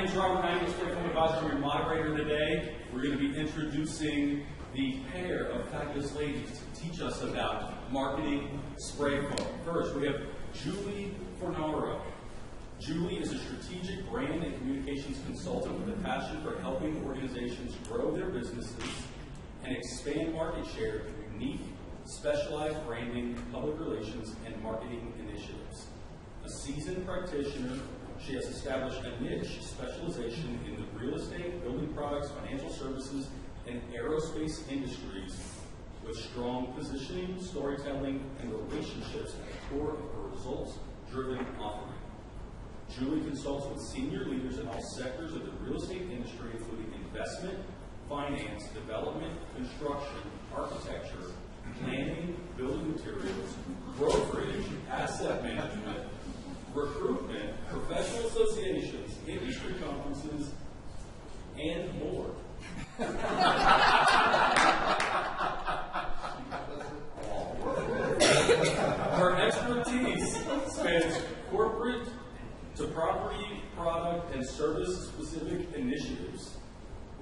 name is Robert. I'm the Spray Foam Advisor, your moderator today. We're going to be introducing the pair of fabulous ladies to teach us about marketing spray foam. First, we have Julie Fornaro. Julie is a strategic brand and communications consultant with a passion for helping organizations grow their businesses and expand market share through unique, specialized branding, public relations, and marketing initiatives. A seasoned practitioner, she has established a niche specialization in the real estate, building products, financial services, and aerospace industries with strong positioning, storytelling, and relationships at the core of her results-driven offering. Julie consults with senior leaders in all sectors of the real estate industry, including investment, finance, development, construction, architecture, planning, building materials, brokerage, asset management, recruitment, professional associations, industry conferences, and more. Her expertise spans corporate to property, product, and service-specific initiatives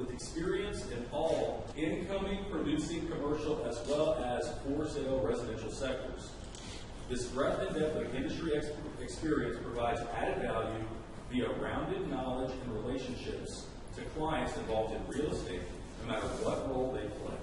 with experience in all incoming, producing, commercial, as well as for-sale residential sectors. This breadth and depth of industry experience provides added value via rounded knowledge and relationships to clients involved in real estate, no matter what role they play.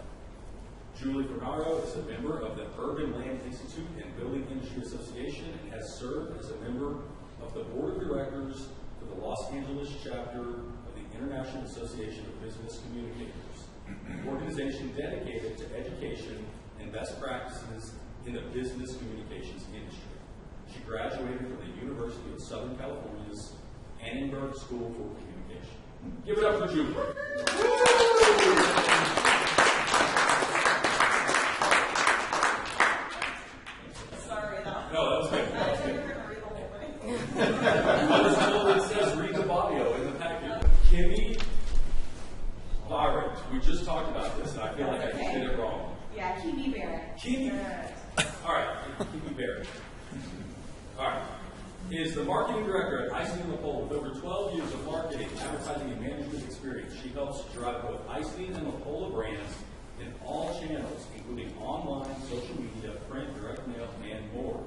Julie Fornaro is a member of the Urban Land Institute and Building Industry Association and has served as a member of the Board of Directors for the Los Angeles chapter of the International Association of Business Communicators, an organization dedicated to education and best practices in the business communications industry. She graduated from the University of Southern California's Annenberg School for Communication. Give it up for Julie. Sorry, no, that was good. That was good. I was told it says read the bio in the packet. Kimi Bahret. We just talked about this, and I feel like I just did it wrong. Yeah, Kimi Bahret. Kimi. All right, Kimi Bahret. All right. Is the marketing director at Icing on the Pole with over 12 years of marketing, advertising, and management experience. She helps drive both Icing and the Pole brands in all channels, including online, social media, print, direct mail, and more.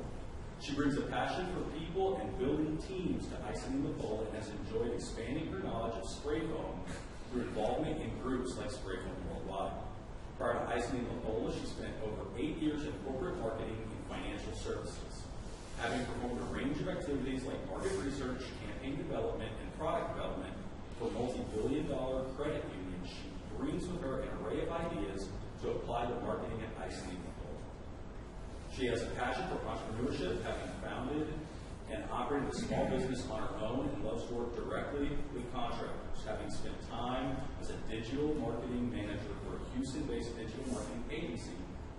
She brings a passion for people and building teams to Icing on the Pole and has enjoyed expanding her knowledge of spray foam through involvement in groups like Spray Foam Worldwide. Prior to Icing on the Pole, she spent over 8 years in corporate marketing and financial services. Having performed a range of activities like market research, campaign development, and product development for multi-billion-dollar credit unions, she brings with her an array of ideas to apply to marketing at Icing on the Pole. She has a passion for entrepreneurship, having founded and operated a small business on her own, and loves to work directly with contractors, having spent time as a digital marketing manager for a Houston-based digital marketing agency.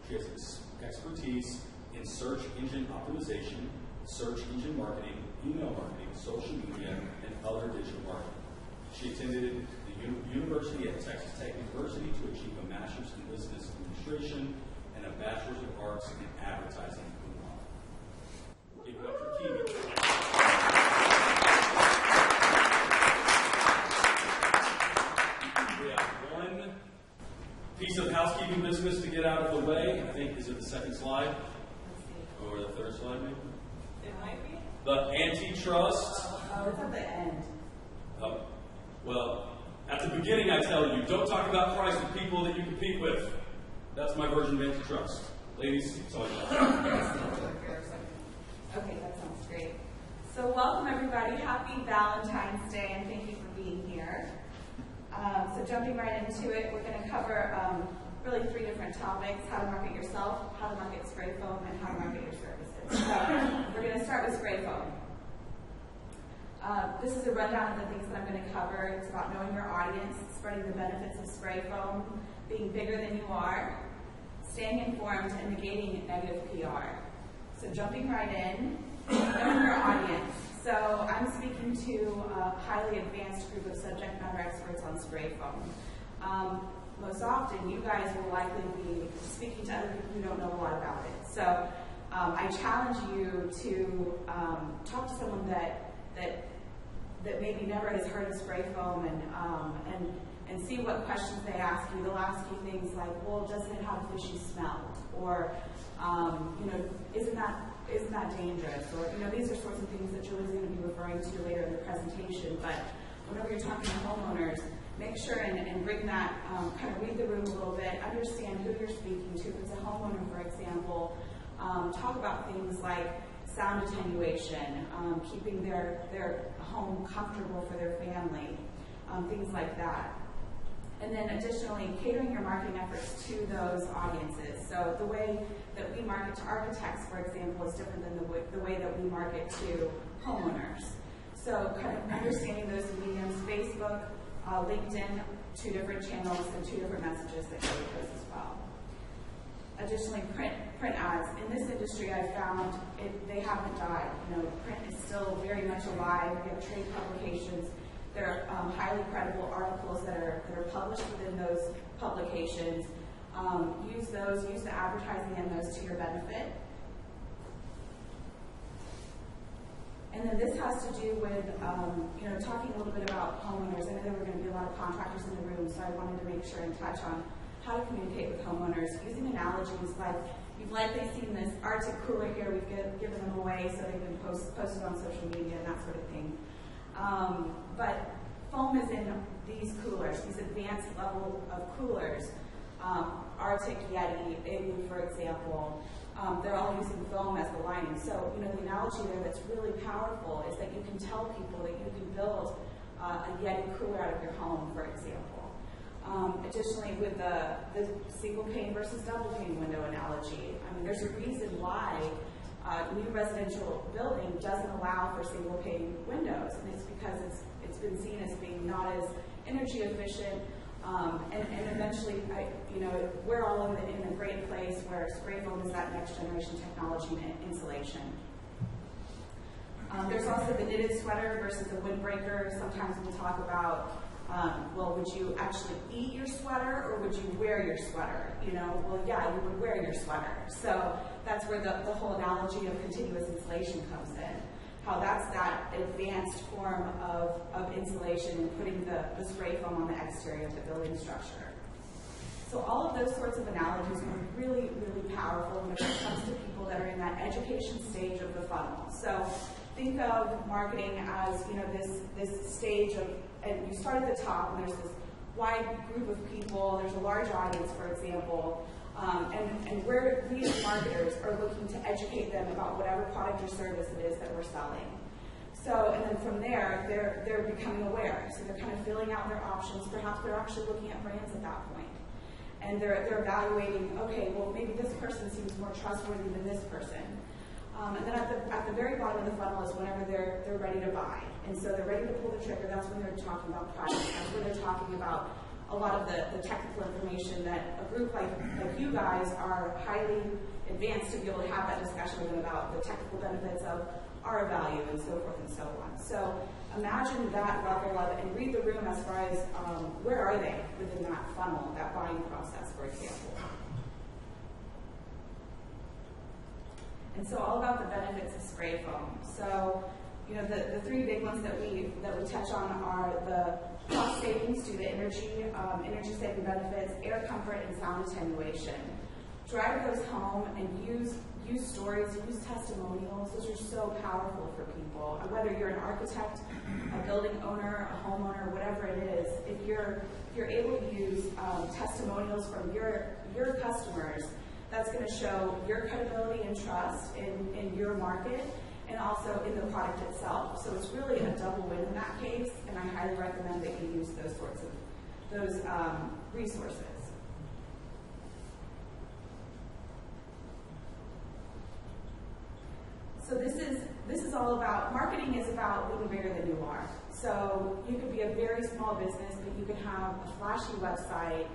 She has expertise in search engine optimization, search engine marketing, email marketing, social media, and other digital marketing. She attended the University at Texas Tech University to achieve a master's in business administration and a bachelor's of arts in advertising. Give it up for Kimi. We have one piece of housekeeping business to get out of the way. I think, is it the second slide? Or the third slide, maybe? It might be. The antitrust. Oh, it's at the end. Oh, well, at the beginning I tell you, don't talk about price with people that you compete with. That's my version of antitrust. Ladies, it's all yours. Okay, that sounds great. So welcome everybody. Happy Valentine's Day, and thank you for being here. So jumping right into it, we're going to cover really 3 different topics: how to market yourself, how to market spray foam, and how to market your services. So we're going to start with spray foam. This is a rundown of the things that I'm going to cover. It's about knowing your audience, spreading the benefits of spray foam, being bigger than you are, staying informed, and negating negative PR. So jumping right in, knowing your audience. So I'm speaking to a highly advanced group of subject matter experts on spray foam. Most often, you guys will likely be speaking to other people who don't know a lot about it. So I challenge you to talk to someone that that maybe never has heard of spray foam and see what questions they ask you. They'll ask you things like, well, doesn't it have a fishy smell? Or, isn't that dangerous? Or, these are sorts of things that Julie's going to be referring to later in the presentation. But whenever you're talking to homeowners, make sure and bring that, kind of read the room a little bit, understand who you're speaking to. If it's a homeowner, for example, talk about things like sound attenuation, keeping their home comfortable for their family, things like that. And then additionally, catering your marketing efforts to those audiences. So the way that we market to architects, for example, is different than the way that we market to homeowners. So kind of understanding those mediums, Facebook, LinkedIn, 2 different channels and 2 different messages that go with those as well. Additionally, print ads. In this industry, I've found they haven't died. Print is still very much alive. We have trade publications. There are highly credible articles that are published within those publications. Use the advertising in those to your benefit. And then this has to do with, talking a little bit about homeowners. I know there were going to be a lot of contractors in the room, so I wanted to make sure and touch on how to communicate with homeowners using analogies like, you've likely seen this Arctic cooler here. We've given them away, so they've been posted on social media and that sort of thing. But foam is in these coolers, these advanced level of coolers. Arctic, Yeti, Igloo, for example, they're all using foam as the lining. So, the analogy there that's really powerful is that you can tell people that you can build a Yeti cooler out of your home, for example. Additionally, with the single pane versus double pane window analogy, there's a reason why new residential building doesn't allow for single pane windows, and it's because it's been seen as being not as energy efficient, and eventually, we're all in a great place where spray foam is that next generation technology in insulation. There's also the knitted sweater versus the windbreaker. Sometimes we'll talk about, would you actually eat your sweater or would you wear your sweater? Well, yeah, you would wear your sweater. So that's where the whole analogy of continuous insulation comes in. How that's that advanced form of insulation and putting the spray foam on the exterior of the building structure. So all of those sorts of analogies are really, really powerful when it comes to people that are in that education stage of the funnel. So think of marketing as, this stage of, and you start at the top, and there's this wide group of people, there's a large audience, for example, and we as marketers are looking to educate them about whatever product or service it is that we're selling. So, and then from there, they're becoming aware. So they're kind of filling out their options. Perhaps they're actually looking at brands at that point. And they're evaluating, okay, well, maybe this person seems more trustworthy than this person. And then at the very bottom of the funnel is whenever they're ready to buy. And so they're ready to pull the trigger. That's when they're talking about products. That's when they're talking about a lot of the technical information that a group like you guys are highly advanced to be able to have that discussion with them about the technical benefits of our value and so forth and so on. So imagine that level of, and read the room as far as where are they within that funnel, that buying process, for example. And so all about the benefits of spray foam. So, the 3 big ones that we touch on are the cost savings due to energy saving benefits, air comfort, and sound attenuation. Drive those home and use stories, use testimonials. Those are so powerful for people. Whether you're an architect, a building owner, a homeowner, whatever it is, if you're able to use testimonials from your customers, that's going to show your credibility and trust in your market and also in the product itself. So it's really a double win in that case, and I highly recommend that you use those sorts of resources. So this is all about, marketing is about being bigger than you are. So you could be a very small business, but you can have a flashy website.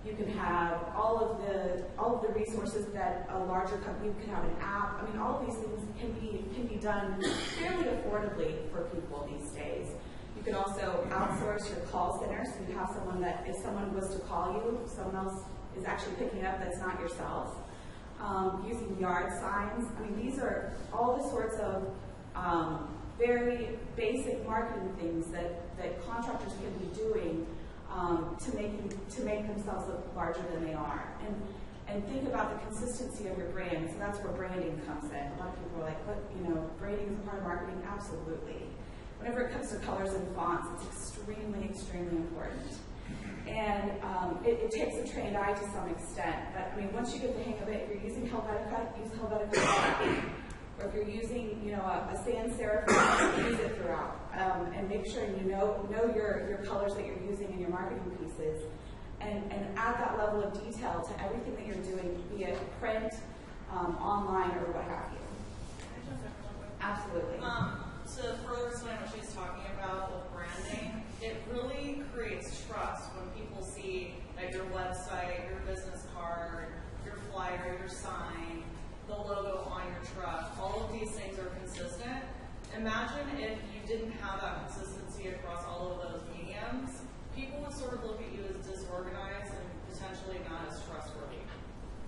You can have all of the resources that a larger company can have, an app. All of these things can be done fairly affordably for people these days. You can also outsource your call center, so you have someone that, if someone was to call you, someone else is actually picking up that's not yourself. Using yard signs. These are all the sorts of very basic marketing things that contractors can be doing to make themselves look larger than they are. And think about the consistency of your brand. So that's where branding comes in. A lot of people are like, "But branding is a part of marketing." Absolutely. Whenever it comes to colors and fonts, it's extremely, extremely important. And it takes a trained eye to some extent. But I mean, once you get the hang of it, if you're using Helvetica, use Helvetica. Or if you're using, a sans serif, use it throughout. And make sure you know your colors that you're using in your marketing pieces. And add that level of detail to everything that you're doing, be it print, online, or what have you. Absolutely. To further explain what she's talking about with branding, it really creates trust when people see that your website, your business card, your flyer, your sign, the logo on your truck, all of these things are consistent. Imagine if you didn't have that consistency across all of those mediums. People would sort of look at you as disorganized and potentially not as trustworthy.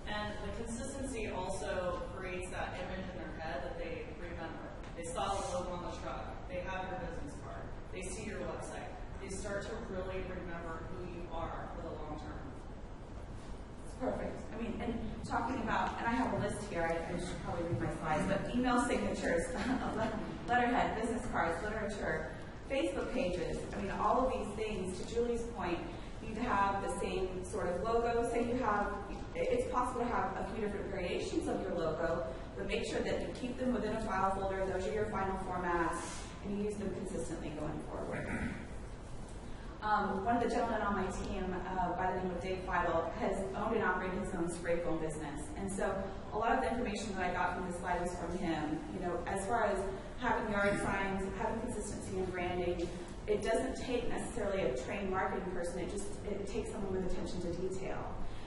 And the consistency also creates that image in their head that they remember. They saw the logo on the truck. They have your business card. They see your website. They start to really remember who you are for the long term. Perfect. I mean, and talking about, and I have a list here, I should probably read my slides, but email signatures, letterhead, business cards, literature, Facebook pages, I mean, all of these things, to Julie's point, need to have the same sort of logo. Say you have, it's possible to have a few different variations of your logo, but make sure that you keep them within a file folder, those are your final formats, and you use them consistently going forward. One of the gentlemen on my team, by the name of Dave Feidel, has owned and operated his own spray foam business. And so a lot of the information that I got from this slide was from him. As far as having yard signs, having consistency in branding, it doesn't take necessarily a trained marketing person, it takes someone with attention to detail.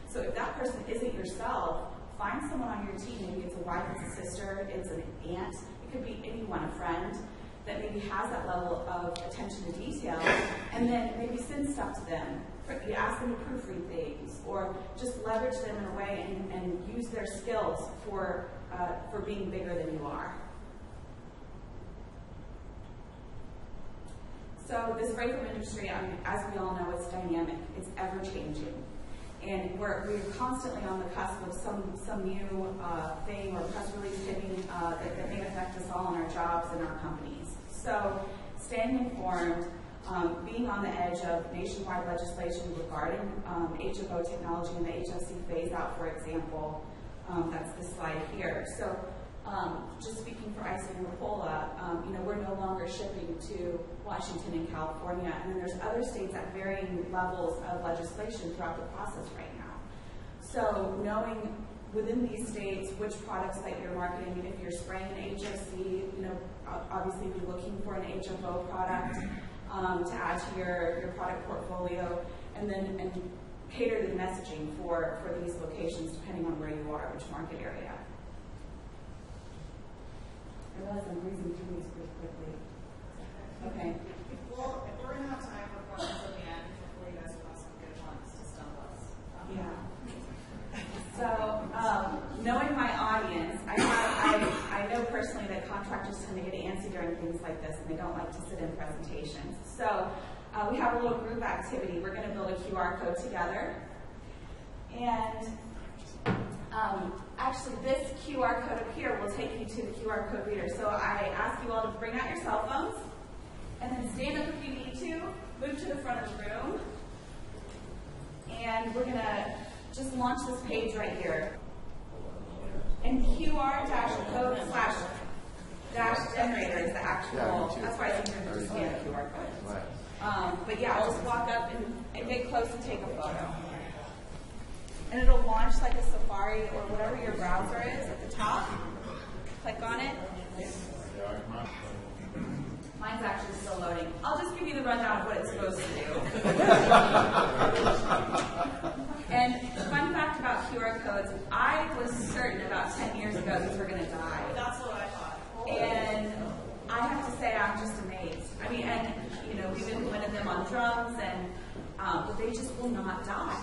So if that person isn't yourself, find someone on your team, maybe it's a wife, it's a sister, it's an aunt, it could be anyone, a friend, that maybe has that level of attention to detail, and then maybe send stuff to them. You ask them to proofread things, or just leverage them in a way and use their skills for being bigger than you are. So the spray foam industry, as we all know, it's dynamic. It's ever changing. And we're constantly on the cusp of some new thing or press release hitting that may affect us all in our jobs and our companies. So staying informed, being on the edge of nationwide legislation regarding HFO technology and the HFC phase-out, for example. That's this slide here. So just speaking for Isola, we're no longer shipping to Washington and California, and then there's other states at varying levels of legislation throughout the process right now. So knowing within these states which products that you're marketing, if you're spraying an HFC, obviously be looking for an HFO product to add to your product portfolio, and cater the messaging for these locations depending on where you are, which market area. I realize I'm breezing through these pretty quickly. Okay. Well, if we're going to have time for questions at the end, hopefully you guys will have some good ones to stump us. Yeah. So, knowing my audience, I know personally that contractors tend to get antsy during things like this, and they don't like to sit in presentations. So, we have a little group activity. We're going to build a QR code together. And actually, this QR code up here will take you to the QR code reader. So I ask you all to bring out your cell phones, and then stand up if you need to, move to the front of the room, and we're going to just launch this page right here. And QR-code/generator is the actual, that's why I think you're going to scan the QR code. But yeah, just walk up and get close and take a photo. And it'll launch like a Safari or whatever your browser is at the top. Click on it. Mine's actually still loading. I'll just give you the rundown of what it's supposed to do. And fun fact about QR codes, I was certain about 10 years ago these were going to die. That's what I thought. And I have to say I'm just amazed. I mean, and we've implemented them on drums, but they just will not die.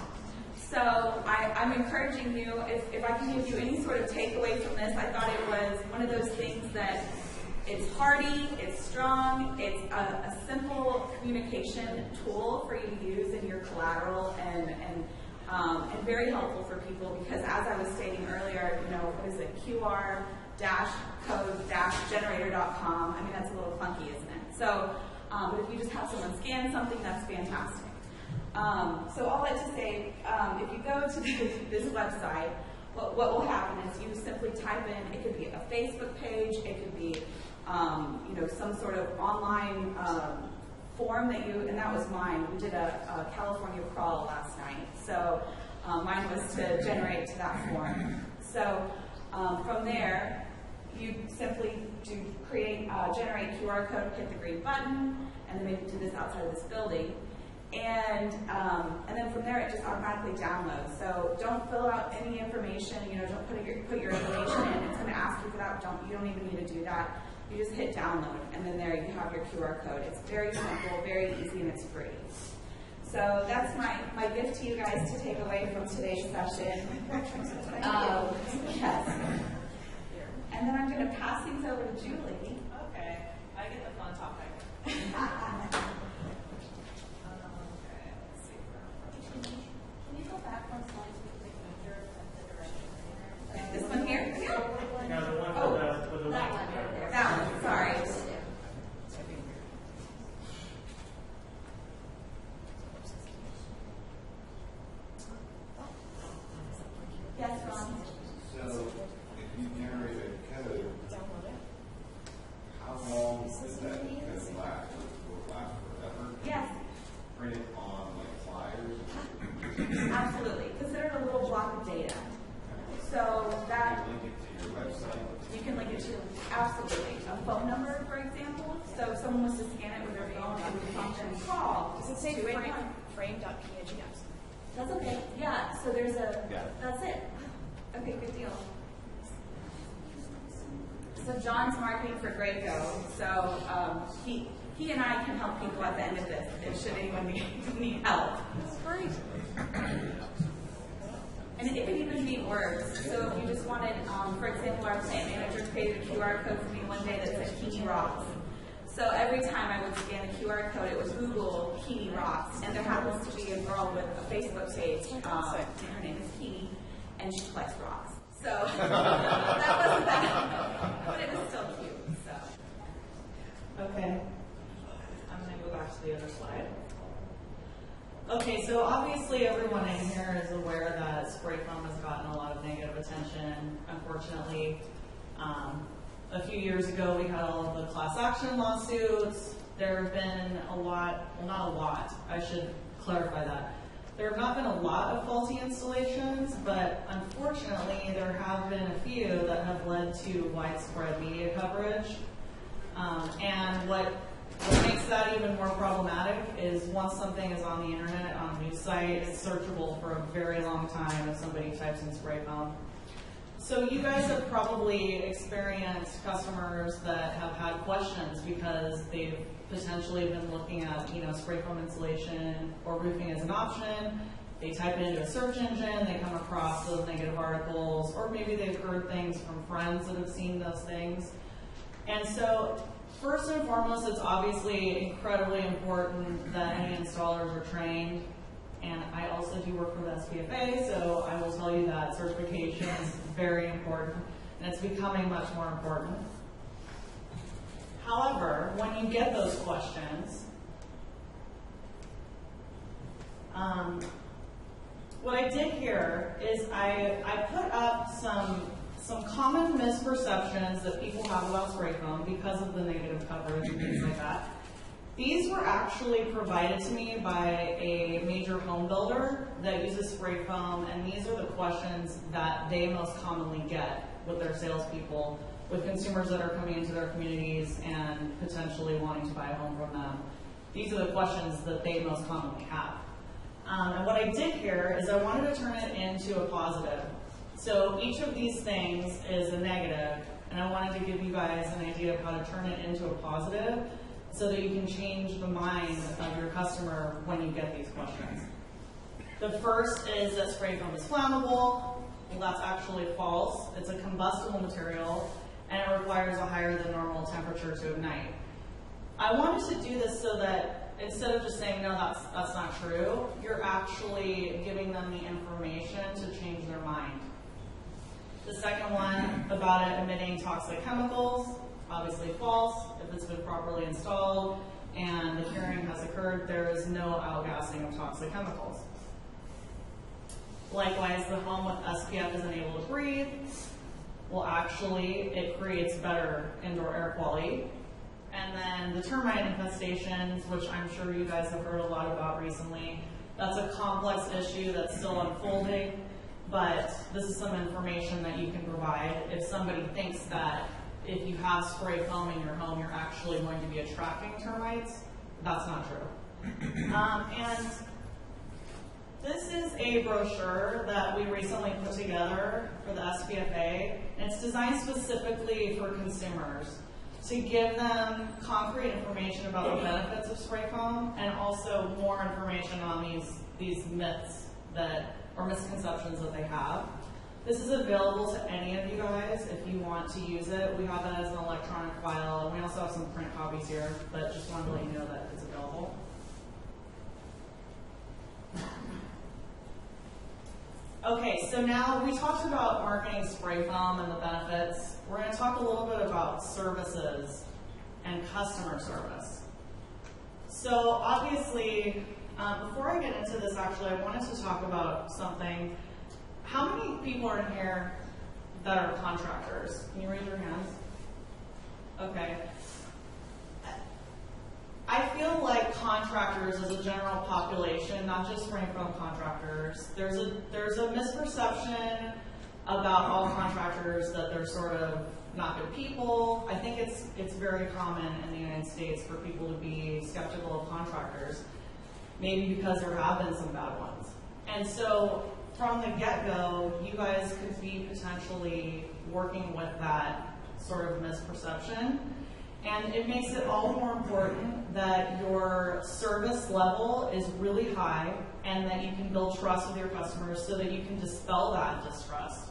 So I'm encouraging you, if I can give you any sort of takeaway from this, I thought it was one of those things that It's hardy, it's strong, it's a simple communication tool for you to use in your collateral and very helpful for people because as I was stating earlier, what is it, QR-code-generator.com, I mean, that's a little clunky, isn't it? So, but if you just have someone scan something, that's fantastic. So all that to say, if you go to this website, what will happen is you simply type in, it could be a Facebook page, it could be some sort of online form that and that was mine. We did a California crawl last night, so mine was to generate to that form. So from there, you simply generate QR code, hit the green button, and then maybe do this outside of this building. And then from there, it just automatically downloads. So don't fill out any information. Don't put your information in. It's going to ask you for that. You don't even need to do that. You just hit download, and then there you have your QR code. It's very simple, very easy, and it's free. So that's my gift to you guys to take away from today's session. Yes. And then I'm going to pass things over to Julie. Okay, I get the fun topic. Can you go back one slide to the picture of the direction? This one here? Yeah. No, the one with the That link. one right there. That one, sorry. Yes, Ron? So, if you generate a code, how long does that code last? Will it last forever? Yes, Print it on like flyers? absolutely. Consider it a little block of data. So that You link it to your website. you can link it to absolutely a phone number, for example. So if someone was to scan it with their phone and would function call. Does it say 281. frame.pngs? That's okay. Yeah. So there's Yeah. that's it. Okay, good deal. So John's marketing for Graco. So he and I can help people at the end of this if should anyone need help. That's great. And it could even be words. So if you just wanted, for example, our plant manager created a QR code for me one day that said Kimi Rocks. So every time I would scan the QR code, it would Google Kimi Rocks. And there happens to be a girl with a Facebook page. Her name is Kimi, and she collects rocks. So that wasn't bad, but it was still cute. So. Okay. I'm going to go back to the other slide. Okay, so obviously everyone in here is aware that spray foam has gotten a lot of negative attention. Unfortunately, a few years ago we had all of the class action lawsuits. There have been a lot, well not a lot, I should clarify that. There have not been a lot of faulty installations, but unfortunately there have been a few that have led to widespread media coverage. And what makes that even more problematic is once something is on the internet, on a news site, it's searchable for a very long time if somebody types in spray foam. So you guys have probably experienced customers that have had questions because they've potentially been looking at, spray foam insulation or roofing as an option. They type it into a search engine, they come across those negative articles, or maybe they've heard things from friends that have seen those things. And so, first and foremost, it's obviously incredibly important that any installers are trained. And I also do work for the SPFA, so I will tell you that certification is very important, and it's becoming much more important. However, when you get those questions, what I did here is I put up some common misperceptions that people have about spray foam because of the negative coverage and things like that. These were actually provided to me by a major home builder that uses spray foam, and these are the questions that they most commonly get with their salespeople, with consumers that are coming into their communities and potentially wanting to buy a home from them. These are the questions that they most commonly have. And what I did here is I wanted to turn it into a positive. So each of these things is a negative, and I wanted to give you guys an idea of how to turn it into a positive so that you can change the mind of your customer when you get these questions. The first is that spray foam is flammable. Well, that's actually false. It's a combustible material, and it requires a higher than normal temperature to ignite. I wanted to do this so that instead of just saying, no, that's not true, you're actually giving them the information to change their mind. The second one about it emitting toxic chemicals, obviously false. If it's been properly installed and the curing has occurred, there is no outgassing of toxic chemicals. Likewise, the home with SPF isn't able to breathe. Well, actually, it creates better indoor air quality. And then the termite infestations, which I'm sure you guys have heard a lot about recently. That's a complex issue that's still unfolding, but this is some information that you can provide. If somebody thinks that if you have spray foam in your home, you're actually going to be attracting termites, that's not true. And this is a brochure that we recently put together for the SPFA, and it's designed specifically for consumers to give them concrete information about the benefits of spray foam and also more information on these myths that or misconceptions that they have. This is available to any of you guys if you want to use it. We have it as an electronic file, and we also have some print copies here, but just wanted to let you know that it's available. Okay, so now we talked about marketing spray foam and the benefits. We're going to talk a little bit about services and customer service. So obviously, before I get into this, actually, I wanted to talk about something. How many people are in here that are contractors? Can you raise your hands? Okay. I feel like contractors as a general population, not just spray foam contractors, there's a misperception about all contractors that they're sort of not good people. I think it's very common in the United States for people to be skeptical of contractors, maybe because there have been some bad ones. And so from the get-go, you guys could be potentially working with that sort of misperception. And it makes it all the more important that your service level is really high and that you can build trust with your customers so that you can dispel that distrust.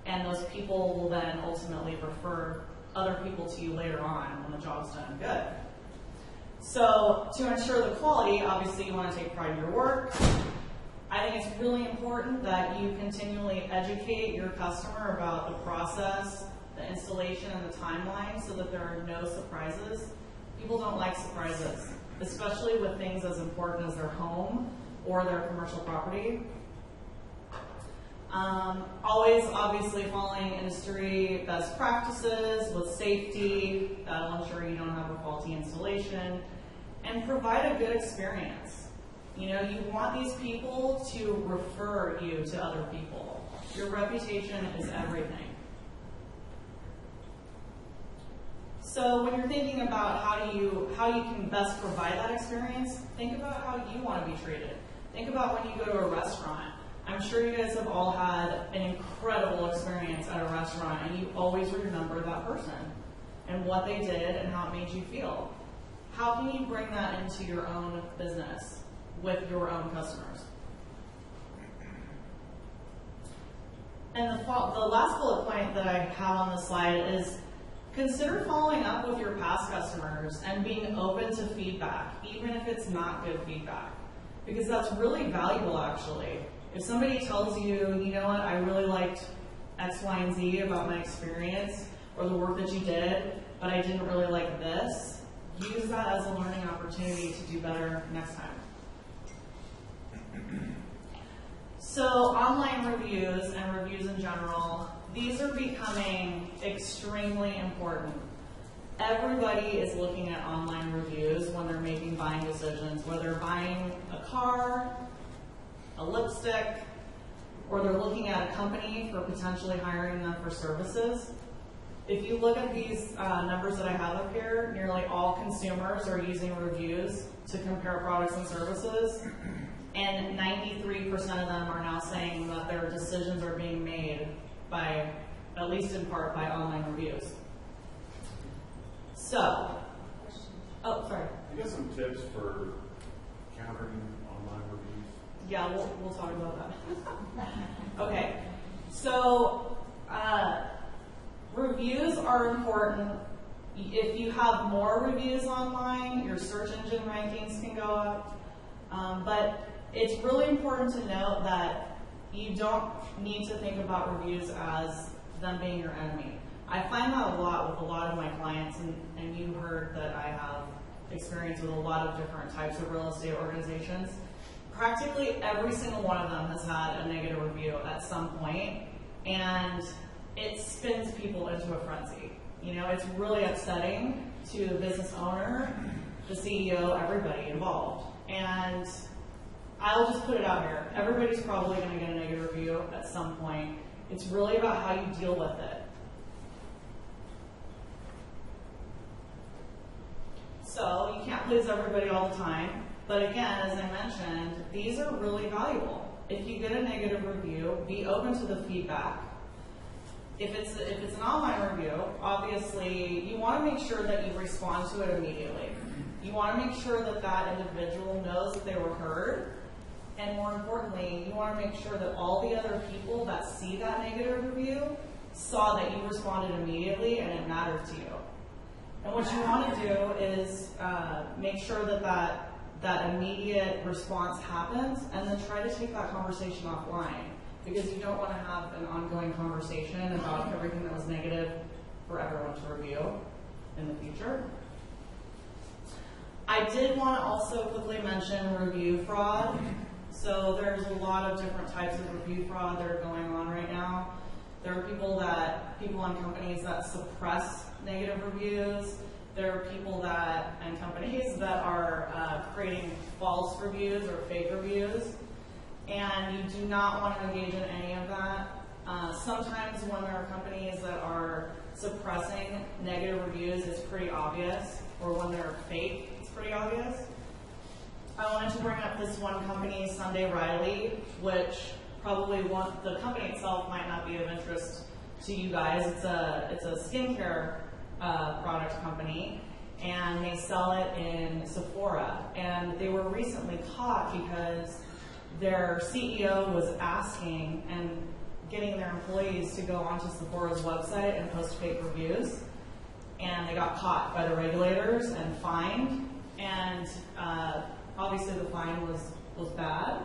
And those people will then ultimately refer other people to you later on when the job's done good. So to ensure the quality, obviously you want to take pride in your work. I think it's really important that you continually educate your customer about the process, the installation, and the timeline so that there are no surprises. People don't like surprises, especially with things as important as their home or their commercial property. Always, obviously, following industry best practices with safety, that'll ensure you don't have a faulty installation, and provide a good experience. You know, you want these people to refer you to other people. Your reputation is everything. So when you're thinking about how you can best provide that experience, think about how you want to be treated. Think about when you go to a restaurant. I'm sure you guys have all had an incredible experience at a restaurant, and you always remember that person and what they did and how it made you feel. How can you bring that into your own business with your own customers? And the last bullet point that I have on the slide is consider following up with your past customers and being open to feedback, even if it's not good feedback, because that's really valuable, actually. If somebody tells you, you know what, I really liked X, Y, and Z about my experience or the work that you did, but I didn't really like this, use that as a learning opportunity to do better next time. So online reviews and reviews in general, these are becoming extremely important. Everybody is looking at online reviews when they're making buying decisions, whether they're buying a car, a lipstick, or they're looking at a company for potentially hiring them for services. If you look at these numbers that I have up here, nearly all consumers are using reviews to compare products and services, and 93% of them are now saying that their decisions are being made by, at least in part, by online reviews. So, oh, sorry. You got some tips for countering online reviews? Yeah, we'll talk about that. Okay, so Reviews are important. If you have more reviews online, your search engine rankings can go up. But it's really important to note that you don't need to think about reviews as them being your enemy. I find that a lot with a lot of my clients, and you heard that I have experience with a lot of different types of real estate organizations. Practically every single one of them has had a negative review at some point, and it spins people into a frenzy. You know, it's really upsetting to the business owner, the CEO, everybody involved. And I'll just put it out here. Everybody's probably going to get a negative review at some point. It's really about how you deal with it. So you can't please everybody all the time. But again, as I mentioned, these are really valuable. If you get a negative review, be open to the feedback. If it's an online review, obviously you want to make sure that you respond to it immediately. You want to make sure that that individual knows that they were heard, and more importantly, you want to make sure that all the other people that see that negative review saw that you responded immediately and it mattered to you. And what you want to do is make sure that immediate response happens, and then try to take that conversation offline, because you don't want to have an ongoing conversation about everything that was negative for everyone to review in the future. I did want to also quickly mention review fraud. So there's a lot of different types of review fraud that are going on right now. There are people and companies that suppress negative reviews. There are people and companies that are creating false reviews or fake reviews. And you do not want to engage in any of that. Sometimes when there are companies that are suppressing negative reviews, it's pretty obvious. Or when they're fake, it's pretty obvious. I wanted to bring up this one company, Sunday Riley, which probably the company itself might not be of interest to you guys. It's a skincare product company, and they sell it in Sephora. And they were recently caught because their CEO was asking and getting their employees to go onto Sephora's website and post fake reviews. And they got caught by the regulators and fined. And obviously the fine was bad,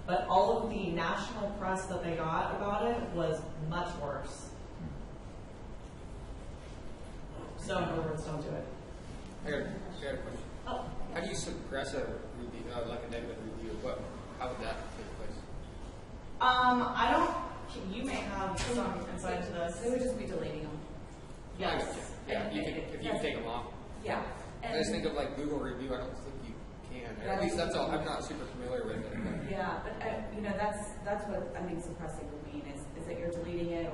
but all of the national press that they got about it was much worse. So in other words, don't do it. I got a question. Oh. How do you suppress a review, like a negative review? How would that take place? I don't. You may have some insight into this. They would just be deleting them. Yes. Yeah, if you can take them off. Yeah. I just think of like Google review. I don't think you can. Yeah, At least that's all. I'm not super familiar with it. Yeah, but that's what I think suppressing would mean is that you're deleting it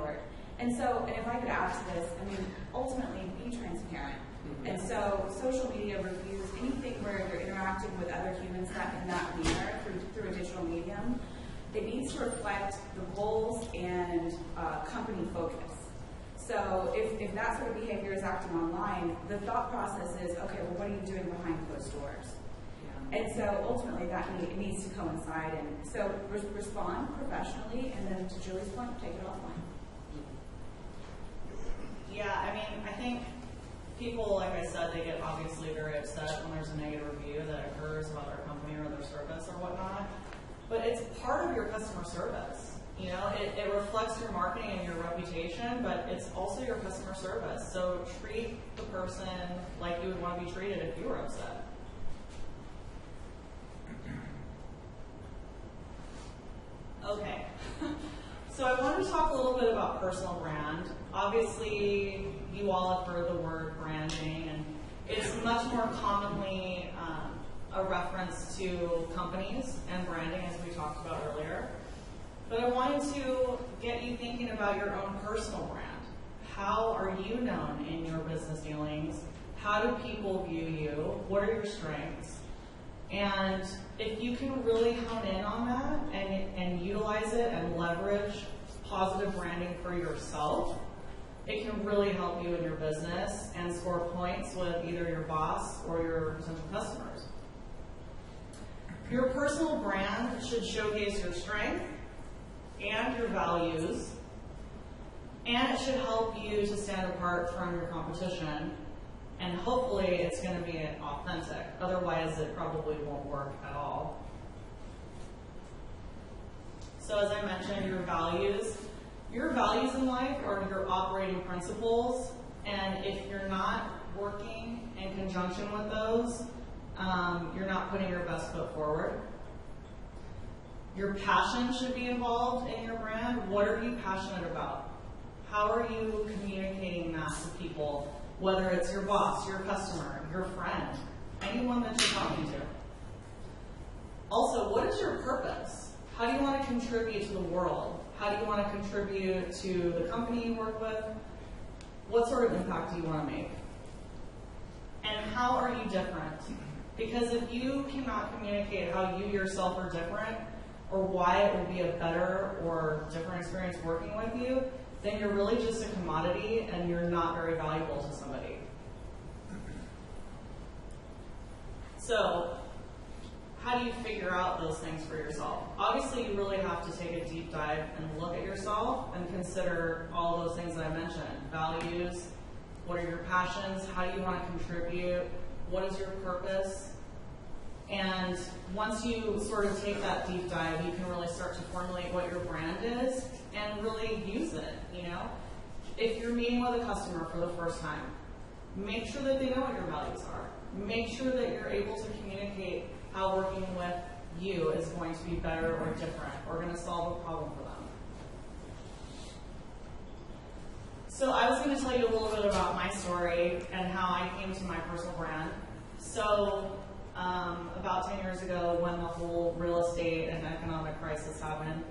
and if I could add to this, I mean, ultimately be transparent. Mm-hmm. And so social media reviews, anything where you're interacting with other humans in that manner through a digital medium, it needs to reflect the goals and company focus. So if that sort of behavior is acting online, the thought process is, okay, well, what are you doing behind closed doors? Yeah. And so ultimately it needs to coincide. And so respond professionally, and then to Julie's point, take it offline. Yeah, I mean, I think people, like I said, they get obviously very upset when there's a negative review that occurs about their company or their service or whatnot. But it's part of your customer service. You know, it reflects your marketing and your reputation, but it's also your customer service. So treat the person like you would want to be treated if you were upset. Okay. So I want to talk a little bit about personal brand. Obviously, you all have heard the word branding, and it's much more commonly a reference to companies and branding, as we talked about earlier. But I wanted to get you thinking about your own personal brand. How are you known in your business dealings? How do people view you? What are your strengths? And if you can really hone in on that and utilize it and leverage positive branding for yourself, it can really help you in your business and score points with either your boss or your potential customers. Your personal brand should showcase your strength and your values, And it should help you to stand apart from your competition. And hopefully it's going to be authentic. Otherwise, it probably won't work at all. So as I mentioned, your values in life are your operating principles. And if you're not working in conjunction with those, you're not putting your best foot forward. Your passion should be involved in your brand. What are you passionate about? How are you communicating that to people? Whether it's your boss, your customer, your friend, anyone that you're talking to. Also, what is your purpose? How do you want to contribute to the world? How do you want to contribute to the company you work with? What sort of impact do you want to make? And how are you different? Because if you cannot communicate how you yourself are different, or why it will be a better or different experience working with you, then you're really just a commodity and you're not very valuable to somebody. So, how do you figure out those things for yourself? Obviously, you really have to take a deep dive and look at yourself and consider all those things that I mentioned. Values, what are your passions, how do you want to contribute, what is your purpose? And once you sort of take that deep dive, you can really start to formulate what your brand is and really use it, you know? If you're meeting with a customer for the first time, make sure that they know what your values are. Make sure that you're able to communicate how working with you is going to be better or different or going to solve a problem for them. So I was going to tell you a little bit about my story and how I came to my personal brand. So about 10 years ago, when the whole real estate and economic crisis happened,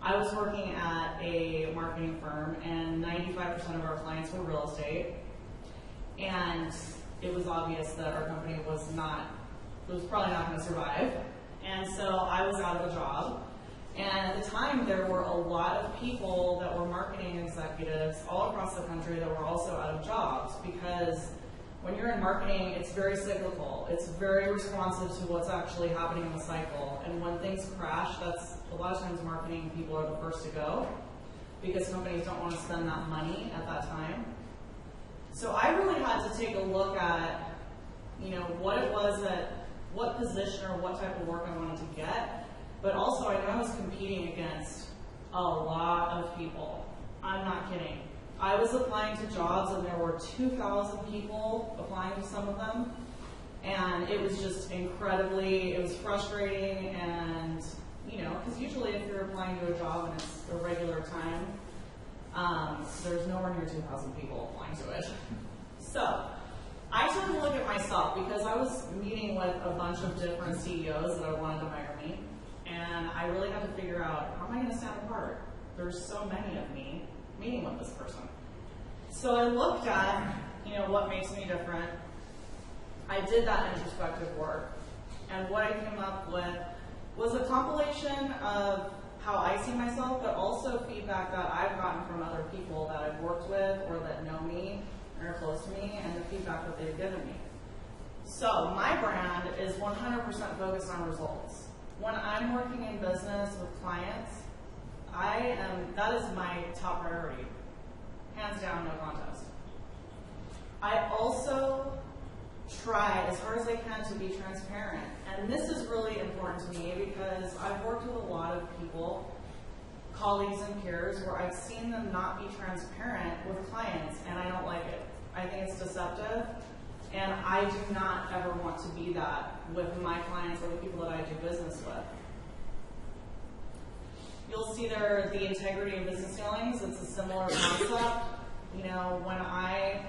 I was working at a marketing firm, and 95% of our clients were real estate. And it was obvious that our company was probably not going to survive. And so I was out of a job. And at the time, there were a lot of people that were marketing executives all across the country that were also out of jobs, because when you're in marketing, it's very cyclical. It's very responsive to what's actually happening in the cycle. And when things crash, that's a lot of times marketing people are the first to go, because companies don't want to spend that money at that time. So I really had to take a look at, what it was what position or what type of work I wanted to get. But also, I know I was competing against a lot of people. I'm not kidding. I was applying to jobs, and there were 2,000 people applying to some of them. And it was just it was frustrating, and, because usually if you're applying to a job and it's a regular time, there's nowhere near 2,000 people applying to it. So, I took a look at myself, because I was meeting with a bunch of different CEOs that wanted to hire me. And I really had to figure out, how am I going to stand apart? There's so many of me meeting with this person. So I looked at, what makes me different. I did that introspective work. And what I came up with was a compilation of how I see myself, but also feedback that I've gotten from other people that I've worked with or that know me and are close to me, and the feedback that they've given me. So my brand is 100% focused on results. When I'm working in business with clients, that is my top priority. Hands down, no contest. I also try as hard as I can to be transparent. And this is really important to me, because I've worked with a lot of people, colleagues and peers, where I've seen them not be transparent with clients, and I don't like it. I think it's deceptive. And I do not ever want to be that with my clients or the people that I do business with. You'll see there the integrity of business dealings. It's a similar concept. When I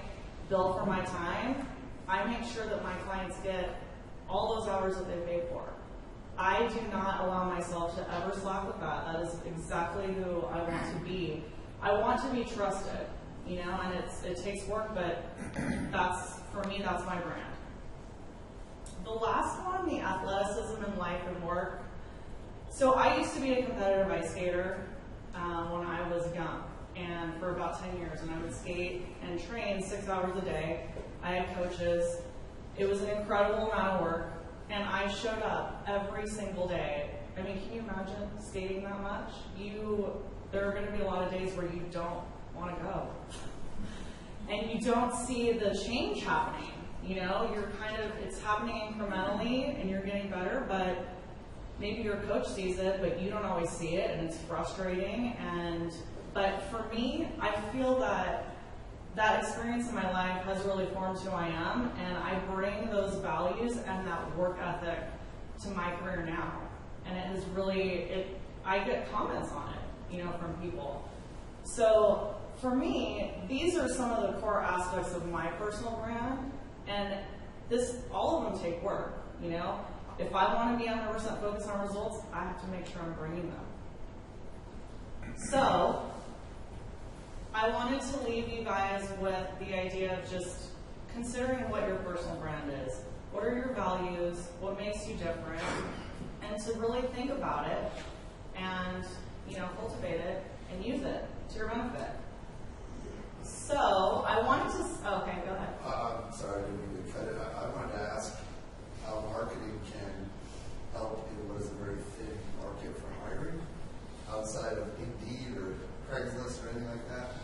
bill for my time, I make sure that my clients get all those hours that they paid for. I do not allow myself to ever slack with that. That is exactly who I want to be. I want to be trusted, and it takes work, but for me, that's my brand. The last one, the athleticism in life and work. So I used to be a competitive ice skater when I was young, and for about 10 years, and I would skate and train 6 hours a day. I had coaches. It was an incredible amount of work, and I showed up every single day. Can you imagine skating that much? There are going to be a lot of days where you don't want to go. And you don't see the change happening. You know, it's happening incrementally and you're getting better, but maybe your coach sees it, but you don't always see it, and it's frustrating. But for me, I feel that experience in my life has really formed who I am, and I bring those values and that work ethic to my career now. And it has really, I get comments on it, you know, from people. So for me, these are some of the core aspects of my personal brand, and all of them take work, you know. If I want to be 100% focused on results, I have to make sure I'm bringing them. So I wanted to leave you guys with the idea of just considering what your personal brand is. What are your values? What makes you different? And to really think about it and, you know, cultivate it and use it to your benefit. So I wanted to, okay, go ahead. I'm sorry, I didn't mean to cut it. I wanted to ask how marketing can help in what is a very thin market for hiring outside of Indeed or Craigslist or anything like that.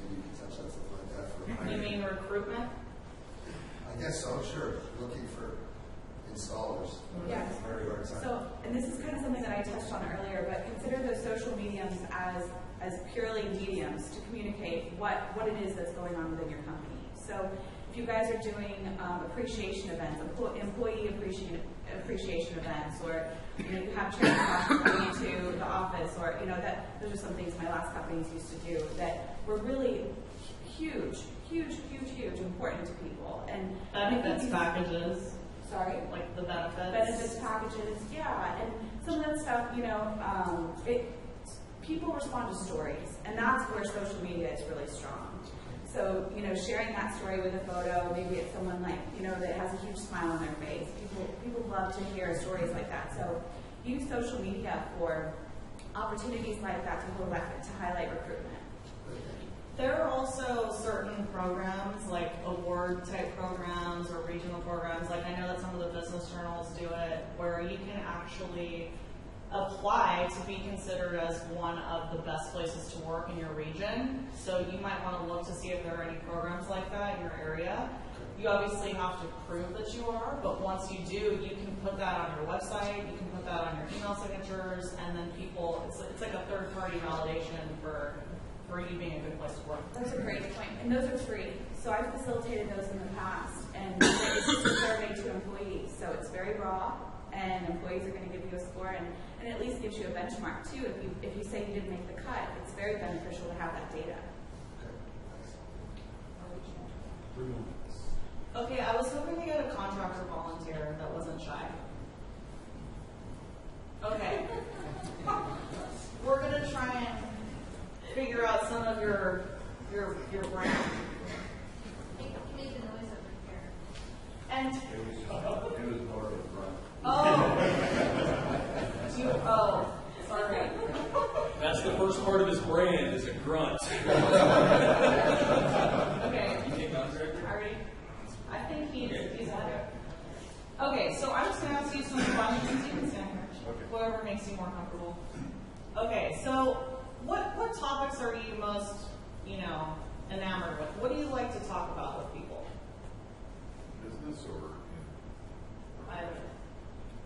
Maybe you can touch on something like that for hiring. You mean recruitment? I guess so, sure. Looking for installers. Yes. It's very hard time. So, and this is kind of something that I touched on earlier, but consider those social mediums as purely mediums to communicate what it is that's going on within your company. So if you guys are doing appreciation events, employee appreciation events, or you know, you have training classes coming to the office, or you know, those are some things my last companies used to do that were really huge, important to people. And Benefits packages. Sorry? Like the benefits. Benefits packages, yeah. And some of that stuff, you know, people respond to stories, and that's where social media is really strong. So, you know, sharing that story with a photo, maybe it's someone like, you know, that has a huge smile on their face. People love to hear stories like that. So use social media for opportunities like that to highlight recruitment. There are also certain programs, like award-type programs or regional programs. Like I know that some of the business journals do it, where you can actually apply to be considered as one of the best places to work in your region. So you might want to look to see if there are any programs like that in your area. You obviously have to prove that you are, but once you do, you can put that on your website, you can put that on your email signatures, and then people, it's like a third-party validation for you being a good place to work. That's a great point. And those are free. So I've facilitated those in the past, and it's just a survey to employees. So it's very raw, and employees are going to give you a score, and it at least gives you a benchmark too. If you say you didn't make the cut, it's very beneficial to have that data. Okay, I was hoping to get a contractor volunteer that wasn't shy. Okay. We're going to try and figure out some of your brand. You made the noise over here. And It was more of a run. Sorry. That's the first part of his brand, is a grunt. Okay. You take contractor? Already? I think he's at it. Okay, so I'm just going to ask you some questions. You can stand here. Okay. Whatever makes you more comfortable. Okay, so what topics are you most, you know, enamored with? What do you like to talk about with people? Business or Either.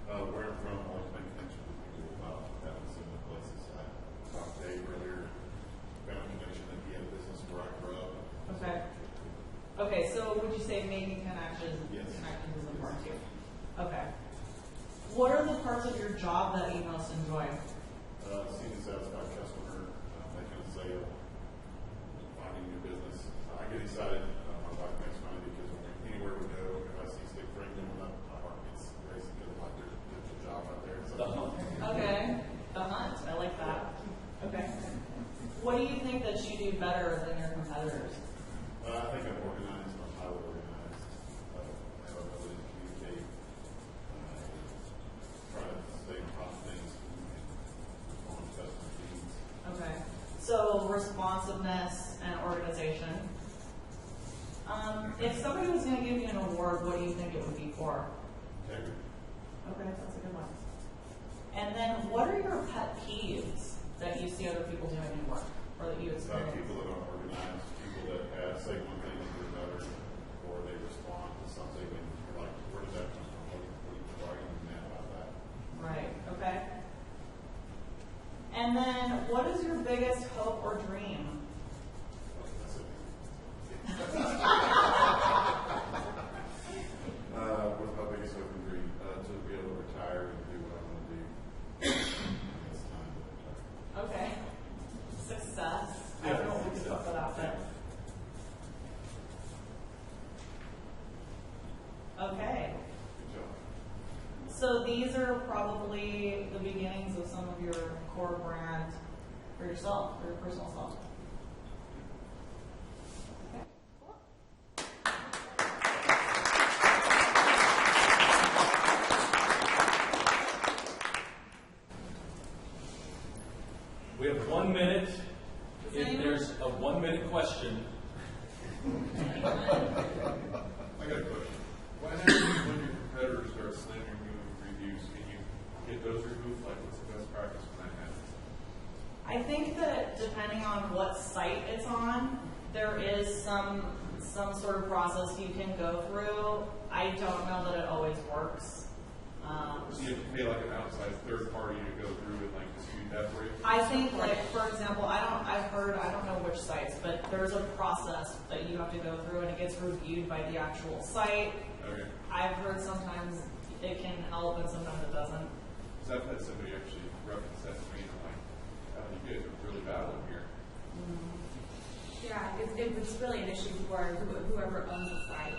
where I'm from, I like to make connections with people about having similar places. I talked to Dave earlier, found a connection that he had a business where I grew up. Okay. Okay, so would you say making connections Yes. is important too? Okay. What are the parts of your job that you most enjoy? Seeing a satisfied customer, making a sale, finding new business. I get excited. My wife makes fun of me because anywhere we go, if I see stick frame going up, my heart gets racing because like there's a job out there. So, The hump. Okay. The hunt. I like that. Okay. What do you think that you do better than your competitors? I think I'm organized. I'm highly organized. I have a ability to communicate. Try to stay on top of things and on customer needs. Okay. So responsiveness and organization. If somebody was going to give you an award, what do you think it would be for? Integrity. Okay, that's a good one. And then what are your pet peeves that you see other people doing in work or that you experience? People that aren't organized. recognize people that have, say one thing to another, or they respond to something, and you're like, where did that come from? What are you mad about that? Right, okay. And then, what is your biggest hope or dream? That's it. What's my biggest hope and dream? To be able to retire and do what I want to do. It's time to retire. Okay. Success. I Yeah, don't know if we can success. put that out there. Okay. Good job. So these are probably the beginnings of some of your core brand for yourself, for your personal self. Okay, cool. We have 1 minute. If Anyone? there's a 1 minute question, I got a question. What happens when your competitors start slandering you in reviews? Can you get those removed? Like, what's the best practice when that happens? I think that depending on what site it's on, there is some sort of process you can go through. I don't know that it always works. So you have to pay like an outside third party to go through and like dispute that for you? I think, like, for example, I don't know which sites, but there's a process that you have to go through and it gets reviewed by the actual site. Okay. I've heard sometimes it can help and sometimes it doesn't. Because I've had somebody actually reference that to me and I'm like, you guys are really battling here. Yeah, it's really an issue for whoever owns the site.